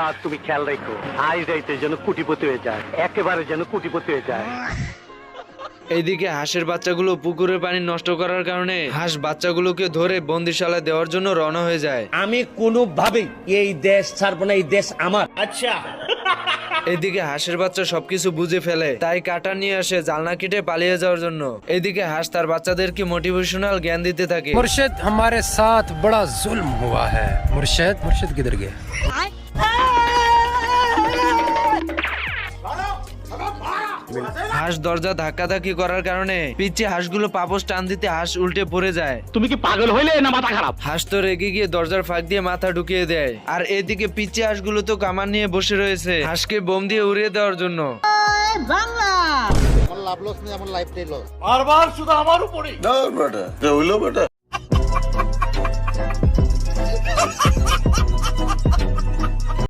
আল্লাহ তুমি খেয়াল রেখো, আজ রাইতে যেন কুটিপতি হয়ে যায়, একেবারে যেন কুটিপতি হয়ে যায়। এইদিকে হাঁসের বাচ্চাগুলো পুকুরের পানি নষ্ট করার কারণে হাঁস বাচ্চাগুলোকে ধরে বন্দিশালায় দেওয়ার জন্য রওনা হয়ে যায়। আমি কোনোভাবেই এই দেশ ছাড়বো না, এই দেশ আমার। अच्छा এইদিকে হাঁসের বাচ্চা সবকিছু বুঝে ফেলে, তাই কাটা নিয়ে আসে জালনা কেটে পালিয়ে যাওয়ার জন্য। এইদিকে হাঁস তার বাচ্চাদেরকে মোটিভেশনাল জ্ঞান দিতে থাকে। मुर्शिद हमारे साथ बड़ा जुल्म हुआ है। मुर्शिद मुर्शिद किधर गए? হাঁস দরজা ধাক্কাধাক্কি করার কারণে পিচ্ছে হাঁসগুলো পাপোশ টান দিতে হাঁস উল্টে পড়ে যায়। তুমি কি পাগল হইলে না মাথা খারাপ? হাঁস তো রেগে গিয়ে দরজার ফাঁক দিয়ে মাথা ঢুকিয়ে দেয়। আর এদিকে পিচ্ছে হাঁসগুলো তো কামান নিয়ে বসে রয়েছে হাঁসকে বোম দিয়ে উড়িয়ে দেওয়ার জন্য। बार बार शुद्ध हमारे ऊपर ही।